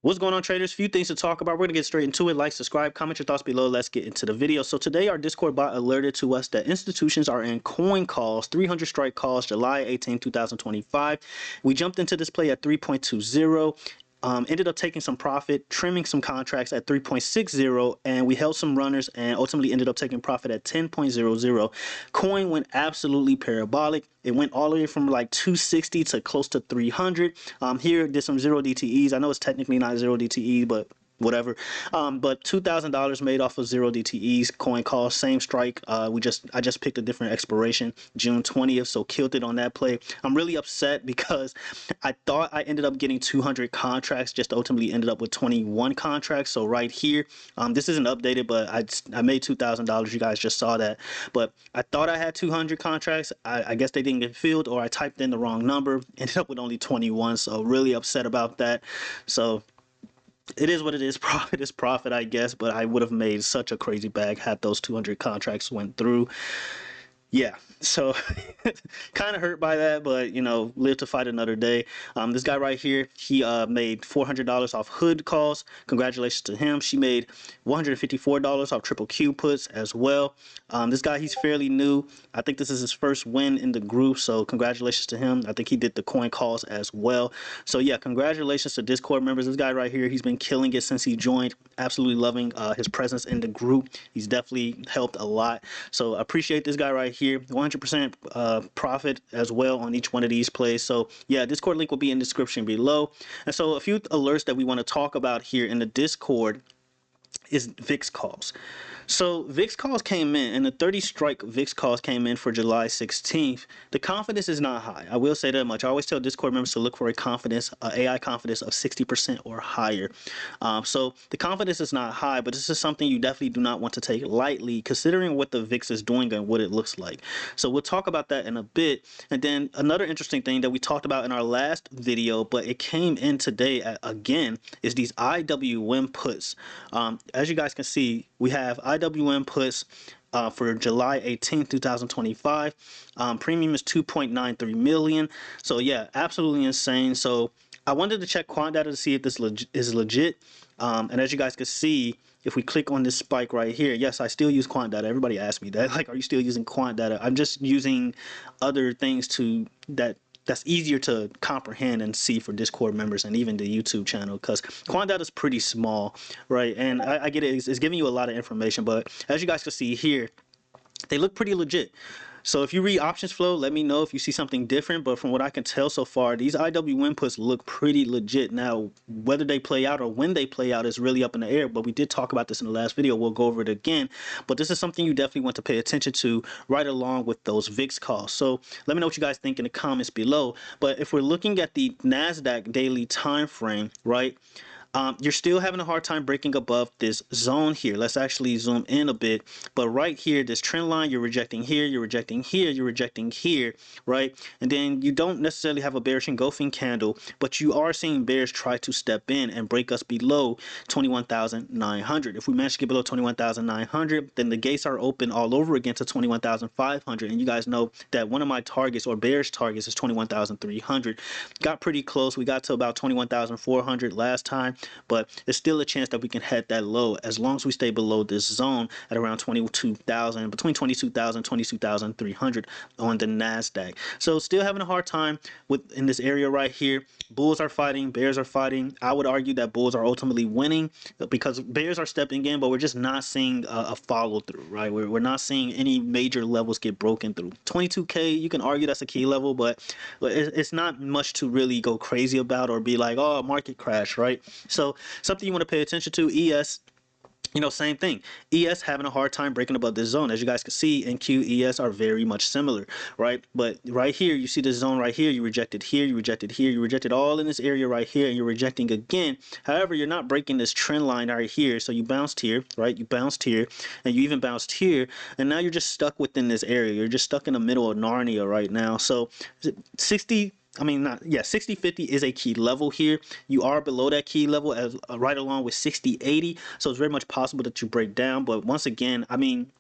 What's going on, traders? Few things to talk about. We're going to get straight into it. Like, subscribe, comment your thoughts below. Let's get into the video. So today our Discord bot alerted to us that institutions are in coin calls, 300 strike calls, July 18, 2025. We jumped into this play at 3.20. Ended up taking some profit, trimming some contracts at 3.60, and we held some runners and ultimately ended up taking profit at 10.00. Coin went absolutely parabolic. It went all the way from like 260 to close to 300. Here did some zero DTEs. I know it's technically not zero DTE, but whatever. But $2,000 made off of zero DTEs, coin call, same strike. I just picked a different expiration, June 20th, so killed it on that play. I'm really upset because I thought I ended up getting 200 contracts, just ultimately ended up with 21 contracts. So right here, this isn't updated, but I made $2,000. You guys just saw that. But I thought I had 200 contracts. I guess they didn't get filled, or I typed in the wrong number. Ended up with only 21. So really upset about that. So it is what it is. Profit is profit, I guess, but I would have made such a crazy bag had those 200 contracts went through. Yeah, so kind of hurt by that, but you know, live to fight another day. This guy right here, he made $400 off hood calls. Congratulations to him. She made $154 off triple Q puts as well. This guy, he's fairly new. I think this is his first win in the group, so congratulations to him. I think he did the coin calls as well. So yeah, congratulations to Discord members. This guy right here, he's been killing it since he joined. Absolutely loving his presence in the group. He's definitely helped a lot. So I appreciate this guy right here. 100% profit as well on each one of these plays. So yeah, Discord link will be in the description below. And so a few alerts that we want to talk about here in the Discord is VIX calls. So VIX calls came in, and the 30 strike VIX calls came in for July 16th. The confidence is not high. I will say that much. I always tell Discord members to look for a confidence, AI confidence of 60% or higher. So the confidence is not high, but this is something you definitely do not want to take lightly, considering what the VIX is doing and what it looks like. So we'll talk about that in a bit. And then another interesting thing that we talked about in our last video, but it came in today again, is these IWM puts. As you guys can see, we have IWM puts for July 18th, 2025. Premium is 2.93 million. So yeah, absolutely insane. So I wanted to check Quant data to see if this is legit. And as you guys can see, if we click on this spike right here, yes, I still use Quant data. Everybody asks me that, like, are you still using Quant data? I'm just using other things that's easier to comprehend and see for Discord members and even the YouTube channel, because Quant data is pretty small, right? And I get it, it's giving you a lot of information, but as you guys can see here, they look pretty legit. So if you read options flow, let me know if you see something different. But from what I can tell so far, these IWM puts look pretty legit. Now, whether they play out or when they play out is really up in the air. But we did talk about this in the last video. We'll go over it again. But this is something you definitely want to pay attention to right along with those VIX calls. So let me know what you guys think in the comments below. But if we're looking at the Nasdaq daily time frame, right? You're still having a hard time breaking above this zone here. Let's actually zoom in a bit. But right here, this trend line, you're rejecting here, you're rejecting here, you're rejecting here, right? And then you don't necessarily have a bearish engulfing candle, but you are seeing bears try to step in and break us below 21,900. If we manage to get below 21,900, then the gates are open all over again to 21,500. And you guys know that one of my targets, or bearish targets, is 21,300. Got pretty close. We got to about 21,400 last time. But there's still a chance that we can head that low as long as we stay below this zone at around 22,000, between 22,000 and 22,300 on the Nasdaq. So still having a hard time in this area right here. Bulls are fighting, bears are fighting. I would argue that bulls are ultimately winning because bears are stepping in, but we're just not seeing a follow through, right? We're not seeing any major levels get broken through. 22K, you can argue that's a key level, but it's not much to really go crazy about or be like, oh, market crash, right? So something you want to pay attention to, ES, you know, same thing. ES having a hard time breaking above this zone. As you guys can see, NQ, ES are very much similar, right? But right here, you see the zone right here. You rejected here, you rejected here, you rejected all in this area right here, and you're rejecting again. However, you're not breaking this trend line right here. So you bounced here, right? You bounced here, and you even bounced here, and now you're just stuck within this area. You're just stuck in the middle of Narnia right now. So 60-50 is a key level here. You are below that key level as right along with 60-80. So it's very much possible that you break down. But once again, I mean,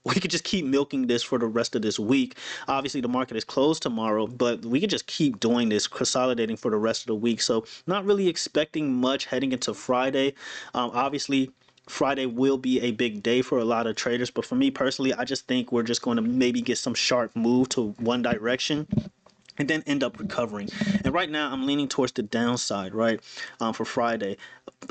we could just keep milking this for the rest of this week. Obviously, the market is closed tomorrow, but we could just keep doing this, consolidating for the rest of the week. So not really expecting much heading into Friday. Obviously, Friday will be a big day for a lot of traders, but for me personally, I just think we're just going to maybe get some sharp move to one direction and then end up recovering. And right now, I'm leaning towards the downside, right, for Friday.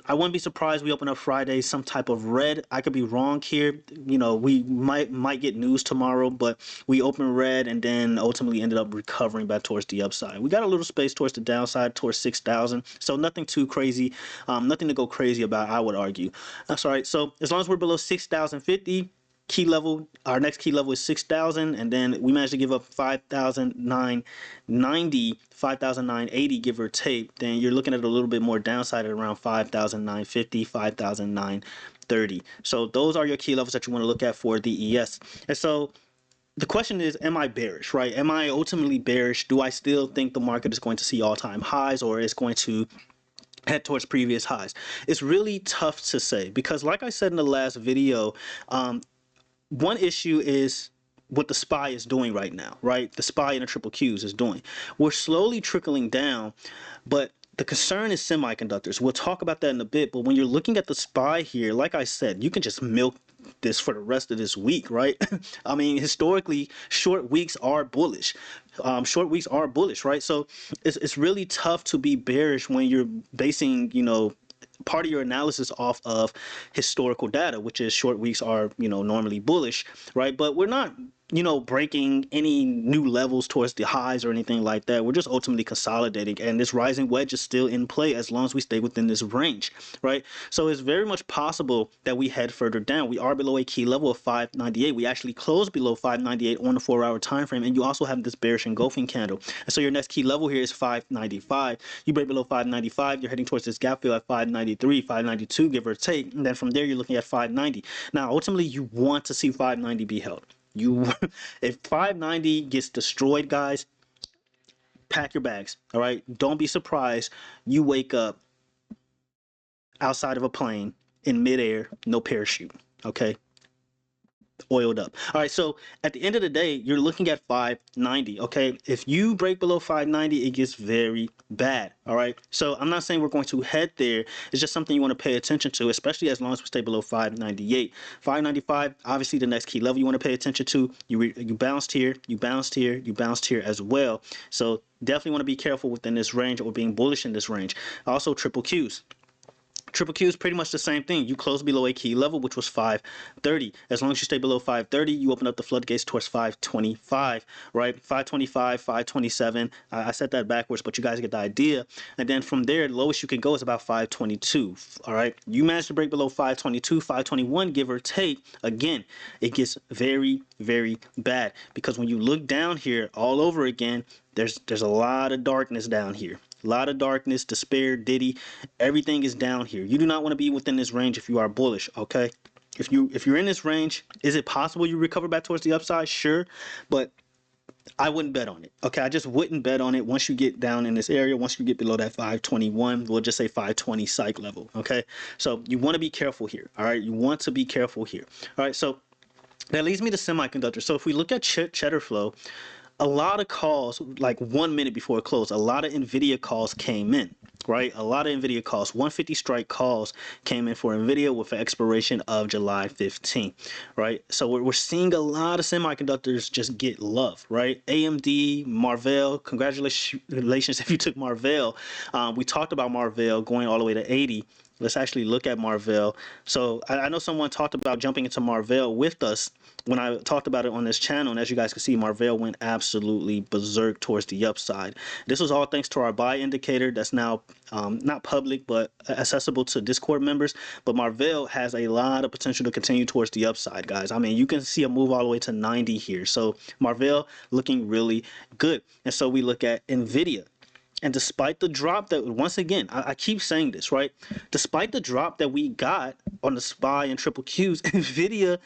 I wouldn't be surprised we open up Friday some type of red. I could be wrong here. You know, we might get news tomorrow, but we open red and then ultimately ended up recovering back towards the upside. We got a little space towards the downside, towards 6,000. So nothing too crazy, nothing to go crazy about, I would argue. That's all right. So as long as we're below 6,050, key level, our next key level is 6,000, and then we managed to give up 5,990, 5,980 give or take. Then you're looking at a little bit more downside at around 5,950, 5,930. So those are your key levels that you want to look at for the ES. And so the question is, am I bearish, right? Am I ultimately bearish? Do I still think the market is going to see all-time highs, or is going to head towards previous highs? It's really tough to say, because like I said in the last video, one issue is what the SPY is doing right now, right? The SPY and the triple Qs is doing. We're slowly trickling down, but the concern is semiconductors. We'll talk about that in a bit, but when you're looking at the SPY here, like I said, you can just milk this for the rest of this week, right? I mean, historically, short weeks are bullish. Short weeks are bullish, right? So it's really tough to be bearish when you're basing, you know, part of your analysis off of historical data, which is short weeks are, you know, normally bullish, right? But we're not, you know, breaking any new levels towards the highs or anything like that. We're just ultimately consolidating, and this rising wedge is still in play as long as we stay within this range, right? So it's very much possible that we head further down. We are below a key level of 598. We actually closed below 598 on the 4-hour time frame, and you also have this bearish engulfing candle. And so your next key level here is 595. You break below 595, you're heading towards this gap fill at 593, 592, give or take, and then from there you're looking at 590. Now ultimately you want to see 590 be held. If 590 gets destroyed, guys, pack your bags. All right, don't be surprised you wake up outside of a plane in midair, no parachute. Okay, oiled up. All right, so at the end of the day, you're looking at 590. Okay, if you break below 590, it gets very bad. All right, so I'm not saying we're going to head there. It's just something you want to pay attention to, especially as long as we stay below 598. 595, obviously the next key level you want to pay attention to. You bounced here, you bounced here, you bounced here as well. So definitely want to be careful within this range or being bullish in this range. Also triple Qs. Triple Q is pretty much the same thing. You close below a key level, which was 530. As long as you stay below 530, you open up the floodgates towards 525, right? 525, 527. I said that backwards, but you guys get the idea. And then from there, the lowest you can go is about 522, all right? You managed to break below 522, 521, give or take. Again, it gets very, very bad, because when you look down here all over again, there's a lot of darkness down here. A lot of darkness, despair, Diddy, everything is down here. You do not want to be within this range if you are bullish, okay? If you're in this range, is it possible you recover back towards the upside? Sure, but I wouldn't bet on it, okay? I just wouldn't bet on it once you get down in this area, once you get below that 521, we'll just say 520 psych level, okay? So you want to be careful here, all right? You want to be careful here, all right? So that leads me to semiconductor. So if we look at cheddar flow, a lot of calls, like 1 minute before it closed, a lot of NVIDIA calls came in, right? A lot of NVIDIA calls, 150 strike calls came in for NVIDIA with an expiration of July 15th, right? So we're seeing a lot of semiconductors just get love, right? AMD, Marvell, congratulations if you took Marvell. We talked about Marvell going all the way to 80. Let's actually look at Marvell. So I know someone talked about jumping into Marvell with us when I talked about it on this channel, and as you guys can see, Marvell went absolutely berserk towards the upside. This was all thanks to our buy indicator that's now not public but accessible to Discord members. But Marvell has a lot of potential to continue towards the upside, guys. I mean, you can see a move all the way to 90 here. So Marvell looking really good. And so we look at NVIDIA. And despite the drop that, once again, I keep saying this, right? Despite the drop that we got on the SPY and triple Qs, NVIDIA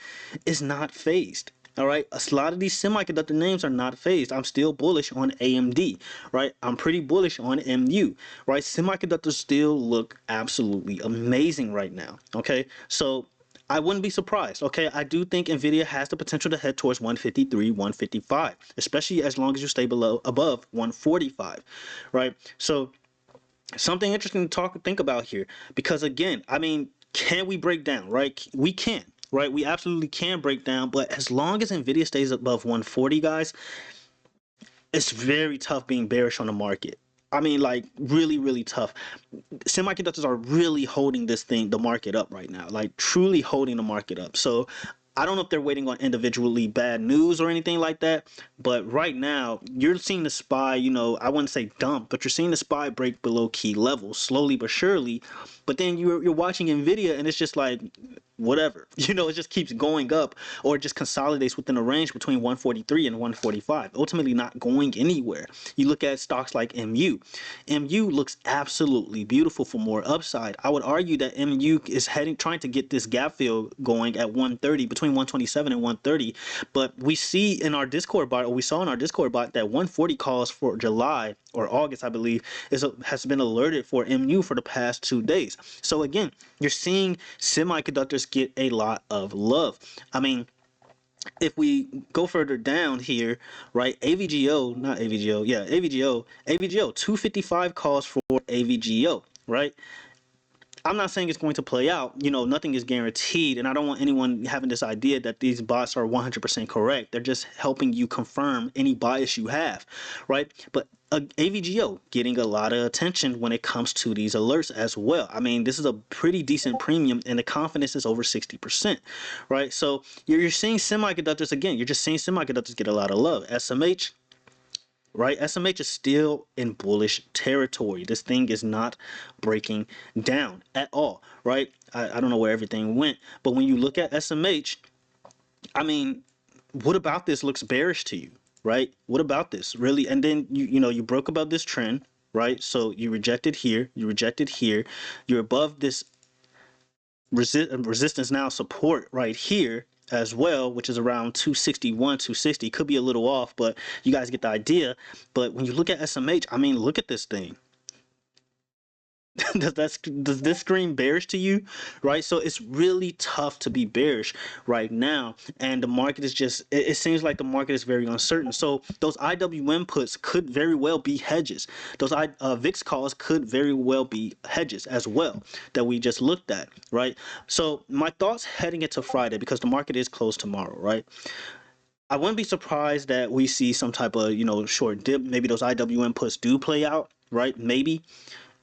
is not phased. All right, a lot of these semiconductor names are not phased. I'm still bullish on AMD, right? I'm pretty bullish on MU, right? Semiconductors still look absolutely amazing right now, okay? So I wouldn't be surprised. Okay, I do think Nvidia has the potential to head towards 153, 155, especially as long as you stay above 145, right? So something interesting to think about here, because again, I mean, can we break down, right? We can, right? We absolutely can break down, but as long as Nvidia stays above 140, guys, it's very tough being bearish on the market. I mean, like, really, really tough. Semiconductors are really holding the market up right now, like truly holding the market up. So I don't know if they're waiting on individually bad news or anything like that, but right now you're seeing the SPY, I wouldn't say dump, but you're seeing the SPY break below key levels slowly but surely. But then you're watching Nvidia and it's just like whatever, it just keeps going up, or it just consolidates within a range between 143 and 145, ultimately not going anywhere. You look at stocks like MU looks absolutely beautiful for more upside. I would argue that MU is trying to get this gap fill going at 130, between 127 and 130, but we see in our Discord bot, or we saw in our Discord bot, that 140 calls for July or August, I believe, has been alerted for MU for the past 2 days. So again, you're seeing semiconductors get a lot of love. I mean, if we go further down here, right, AVGO, 255 calls for AVGO, right? I'm not saying it's going to play out. Nothing is guaranteed, and I don't want anyone having this idea that these bots are 100% correct. They're just helping you confirm any bias you have, right? But AVGO getting a lot of attention when it comes to these alerts as well. I mean, this is a pretty decent premium, and the confidence is over 60%, right? So you're seeing semiconductors again. You're just seeing semiconductors get a lot of love. SMH. Right, SMH is still in bullish territory. This thing is not breaking down at all, right? I don't know where everything went, but when you look at SMH, I mean, what about this looks bearish to you, right? What about this really? And then you broke above this trend, right? So you rejected here, you're above this resistance now, support right here as well, which is around 261, 260. Could be a little off, but you guys get the idea. But when you look at SMH, I mean, look at this thing. Does this scream bearish to you, right? So it's really tough to be bearish right now, and the market is just, it seems like the market is very uncertain. So those IWM puts could very well be hedges. Those VIX calls could very well be hedges as well, that we just looked at, right? So my thoughts heading into Friday, because the market is closed tomorrow, right? I wouldn't be surprised that we see some type of short dip. Maybe those IWM puts do play out, right? Maybe.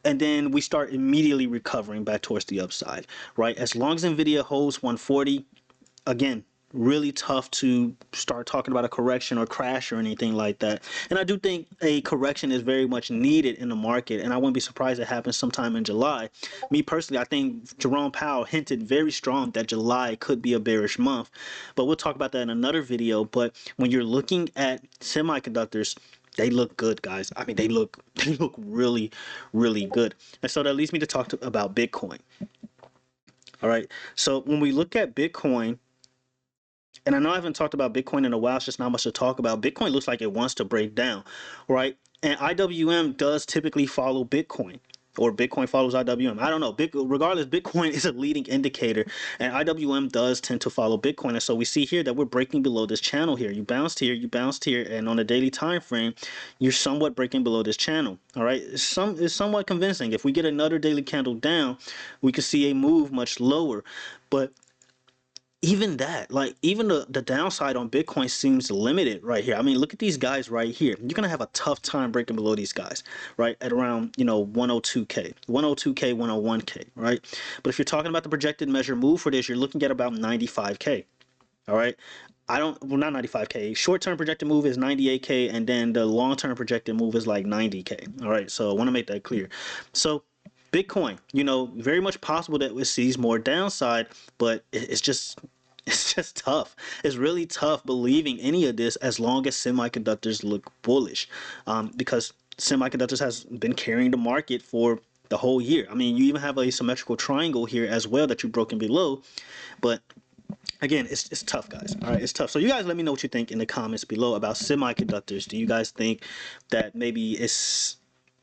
And then we start immediately recovering back towards the upside, right? As long as Nvidia holds 140, again, really tough to start talking about a correction or crash or anything like that. And I do think a correction is very much needed in the market, and I wouldn't be surprised it happens sometime in July. Me personally, I think Jerome Powell hinted very strong that July could be a bearish month, but we'll talk about that in another video. But when you're looking at semiconductors, they look good, guys. I mean, they look really, really good. And so that leads me to talk about Bitcoin. All right. So when we look at Bitcoin, and I know I haven't talked about Bitcoin in a while, it's just not much to talk about. Bitcoin looks like it wants to break down, right? And IWM does typically follow Bitcoin, or Bitcoin follows IWM. I don't know. Regardless, Bitcoin is a leading indicator, and IWM does tend to follow Bitcoin. And so we see here that we're breaking below this channel here. You bounced here, and on a daily time frame, you're somewhat breaking below this channel. All right, it's somewhat convincing. If we get another daily candle down, we could see a move much lower, but even that, like, even the downside on Bitcoin seems limited right here. I mean, look at these guys right here. You're gonna have a tough time breaking below these guys, right? At around 102k, 101k, right? But if you're talking about the projected measure move for this, you're looking at about 95k. All right. Not 95k. Short-term projected move is 98k, and then the long-term projected move is like 90k. All right. So I want to make that clear. So Bitcoin, very much possible that it sees more downside, but it's just tough. It's really tough believing any of this as long as semiconductors look bullish, because semiconductors has been carrying the market for the whole year. I mean, you even have a symmetrical triangle here as well that you've broken below, but again, it's tough, guys. All right, it's tough. So you guys let me know what you think in the comments below about semiconductors. Do you guys think that maybe it's,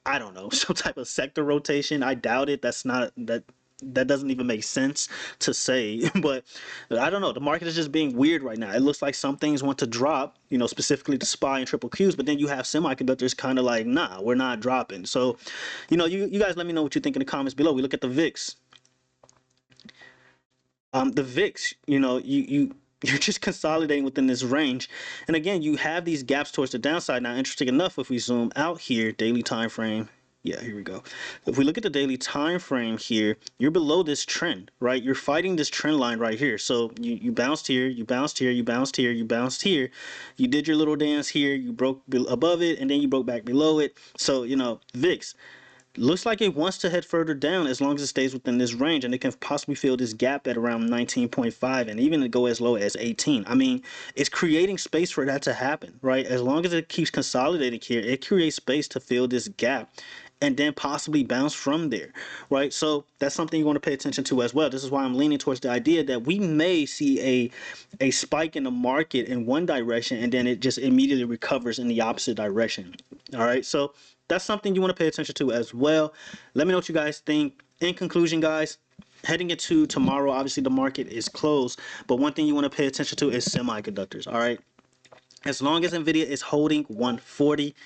I don't know, some type of sector rotation? I doubt it. That's not that. that doesn't even make sense to say. But I don't know, the market is just being weird right now. It looks like some things want to drop, you know, specifically the SPY and triple Qs, but then you have semiconductors kind of like, nah, we're not dropping. So, you know, you guys let me know what you think in the comments below. We look at the VIX. The VIX, you know, you're just consolidating within this range, and again, you have these gaps towards the downside. Now, interesting enough, if we zoom out here, daily time frame, yeah, here we go. If we look at the daily time frame here, you're below this trend, right? You're fighting this trend line right here. So you bounced here, you bounced here, you bounced here, you bounced here, you did your little dance here, you broke above it, and then you broke back below it. So, you know, VIX looks like it wants to head further down as long as it stays within this range, and it can possibly fill this gap at around 19.5 and even go as low as 18. I mean, it's creating space for that to happen, right? As long as it keeps consolidating here, it creates space to fill this gap and then possibly bounce from there, right? So that's something you want to pay attention to as well. This is why I'm leaning towards the idea that we may see a spike in the market in one direction, and then it just immediately recovers in the opposite direction. All right, so that's something you want to pay attention to as well. Let me know what you guys think. In conclusion, guys, heading into tomorrow, obviously the market is closed, but one thing you want to pay attention to is semiconductors. All right, as long as Nvidia is holding 140,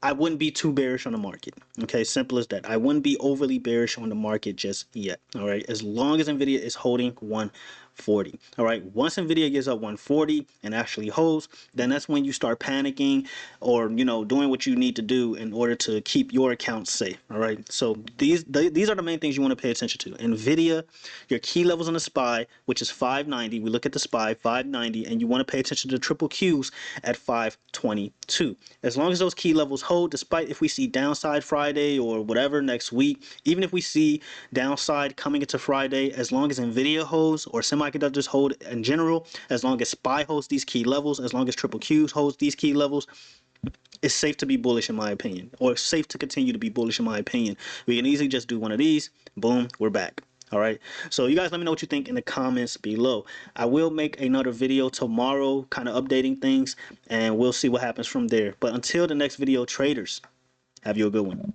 I wouldn't be too bearish on the market. Okay, simple as that. I wouldn't be overly bearish on the market just yet. All right, as long as Nvidia is holding 140. All right, once Nvidia gives up 140 and actually holds, then that's when you start panicking, or, you know, doing what you need to do in order to keep your account safe. All right, so these are the main things you want to pay attention to. Nvidia, your key levels on the SPY, which is 590. We look at the SPY 590, and you want to pay attention to the triple Qs at 522. As long as those key levels hold, despite if we see downside Friday or whatever next week, even if we see downside coming into Friday, as long as Nvidia holds, or semiconductors hold in general, as long as SPY holds these key levels, as long as triple Qs holds these key levels, it's safe to be bullish in my opinion, or safe to continue to be bullish in my opinion. We can easily just do one of these, boom, we're back. All right, so you guys let me know what you think in the comments below. I will make another video tomorrow kind of updating things, and we'll see what happens from there. But until the next video, traders, have you a good one.